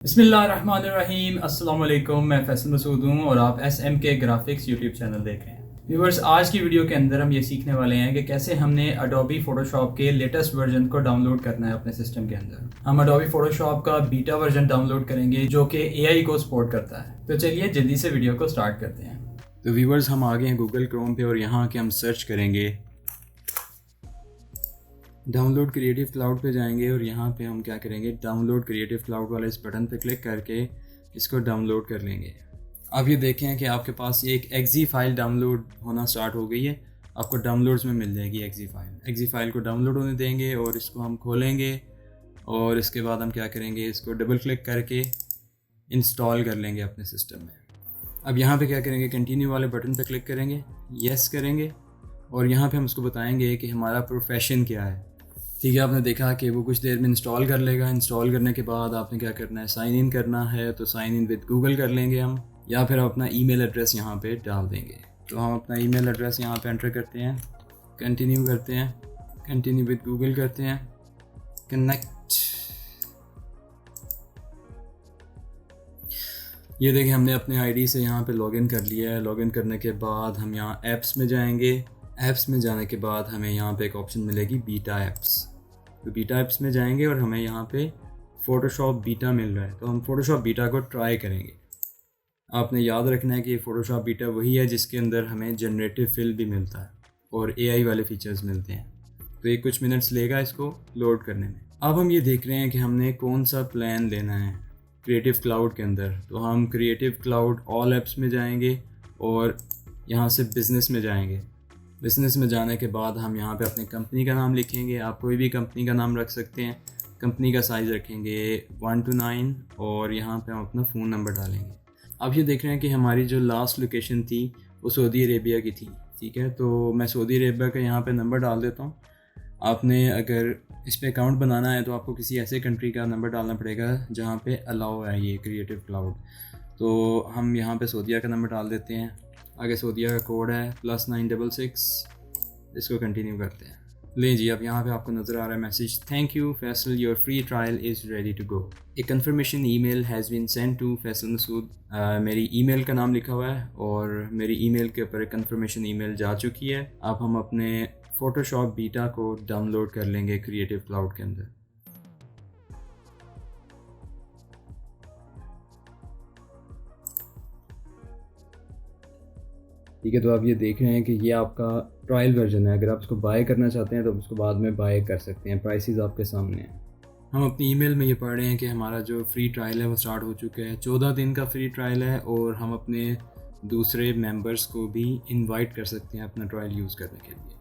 बिस्मिल्लाहिर्रहमानिर्रहीम अस्सलाम वालेकुम। मैं फैसल मसूद हूँ और आप SMK ग्राफिक्स यूट्यूब चैनल देख रहे हैं। व्यूवर्स, आज की वीडियो के अंदर हम ये सीखने वाले हैं कि कैसे हमने अडोबी फ़ोटोशॉप के लेटेस्ट वर्जन को डाउनलोड करना है अपने सिस्टम के अंदर। हम अडोबी फ़ोटोशॉप का बीटा वर्जन डाउनलोड करेंगे जो कि AI को सपोर्ट करता है। तो चलिए जल्दी से वीडियो को स्टार्ट करते हैं। तो व्यूवर्स, हम आ गए हैं गूगल क्रोम पे और यहाँ के हम सर्च करेंगे, डाउनलोड क्रिएटिव क्लाउड पे जाएंगे और यहाँ पे हम क्या करेंगे, डाउनलोड क्रिएटिव क्लाउड वाले इस बटन पे क्लिक करके इसको डाउनलोड कर लेंगे। अब ये देखें कि आपके पास ये एक एक्जी फाइल डाउनलोड होना स्टार्ट हो गई है। आपको डाउनलोड्स में मिल जाएगी एक्जी फाइल को डाउनलोड होने देंगे और इसको हम खोलेंगे और इसके बाद हम क्या करेंगे, इसको डबल क्लिक करके इंस्टॉल कर लेंगे अपने सिस्टम में। अब यहाँ पे क्या करेंगे, कंटिन्यू वाले बटन पे क्लिक करेंगे, येस करेंगे और यहाँ पे हम उसको बताएंगे कि हमारा प्रोफेशन क्या है। ठीक है, आपने देखा कि वो कुछ देर में इंस्टॉल कर लेगा। इंस्टॉल करने के बाद आपने क्या करना है, साइन इन करना है। तो साइन इन विद गूगल कर लेंगे हम, या फिर अपना ईमेल एड्रेस यहाँ पे डाल देंगे। तो हम अपना ईमेल एड्रेस यहाँ पे एंटर करते हैं, कंटिन्यू करते हैं, कंटिन्यू विद गूगल करते हैं, कनेक्ट। ये देखिए, हमने अपने आईडी से यहाँ पे लॉगिन कर लिया है। लॉगिन करने के बाद हम यहाँ ऐप्स में जाएंगे। ऐप्स में जाने के बाद हमें यहाँ पे एक ऑप्शन मिलेगी बीटा ऐप्स। तो बीटा ऐप्स में जाएंगे और हमें यहाँ पे फ़ोटोशॉप बीटा मिल रहा है, तो हम फ़ोटोशॉप बीटा को ट्राई करेंगे। आपने याद रखना है कि ये फ़ोटोशॉप बीटा वही है जिसके अंदर हमें जनरेटिव फिल भी मिलता है और AI वाले फीचर्स मिलते हैं। तो ये कुछ मिनट्स लेगा इसको लोड करने में। अब हम ये देख रहे हैं कि हमने कौन सा प्लान लेना है क्रिएटिव क्लाउड के अंदर। तो हम क्रिएटिव क्लाउड ऑल ऐप्स में जाएंगे और यहाँ से बिज़नेस में जाएंगे। बिज़नेस में जाने के बाद हम यहाँ पे अपनी कंपनी का नाम लिखेंगे। आप कोई भी कंपनी का नाम रख सकते हैं। कंपनी का साइज़ रखेंगे 1 to 9 और यहाँ पे हम अपना फ़ोन नंबर डालेंगे। अब ये देख रहे हैं कि हमारी जो लास्ट लोकेशन थी वो सऊदी अरेबिया की थी। ठीक है, तो मैं सऊदी अरेबिया का यहाँ पे नंबर डाल देता हूँ। आपने अगर इस पर अकाउंट बनाना है तो आपको किसी ऐसे कंट्री का नंबर डालना पड़ेगा जहाँ पे अलाउ है ये क्रिएटिव क्लाउड। तो हम यहाँ पे सऊदीया का नंबर डाल देते हैं। आगे सऊदीया का कोड है +966। इसको कंटिन्यू करते हैं। लें जी, अब यहाँ पे आपको नज़र आ रहा है message, thank you Faisal, your free trial is ready to go. A confirmation email has been send to Faisal Masood. मेरी ईमेल का नाम लिखा हुआ है और मेरी ईमेल के ऊपर एक कन्फर्मेशन ईमेल जा चुकी है। अब हम अपने फ़ोटोशॉप बीटा को डाउनलोड कर लेंगे क्रिएटिव क्लाउड के अंदर। ठीक है, तो आप ये देख रहे हैं कि ये आपका ट्रायल वर्जन है। अगर आप इसको बाय करना चाहते हैं तो उसको बाद में बाय कर सकते हैं। प्राइसेस आपके सामने हैं। हम अपनी ईमेल में ये पढ़ रहे हैं कि हमारा जो फ्री ट्रायल है वो स्टार्ट हो चुका है। 14 दिन का फ्री ट्रायल है और हम अपने दूसरे मेंबर्स को भी इनवाइट कर सकते हैं अपना ट्रायल यूज़ करने के लिए।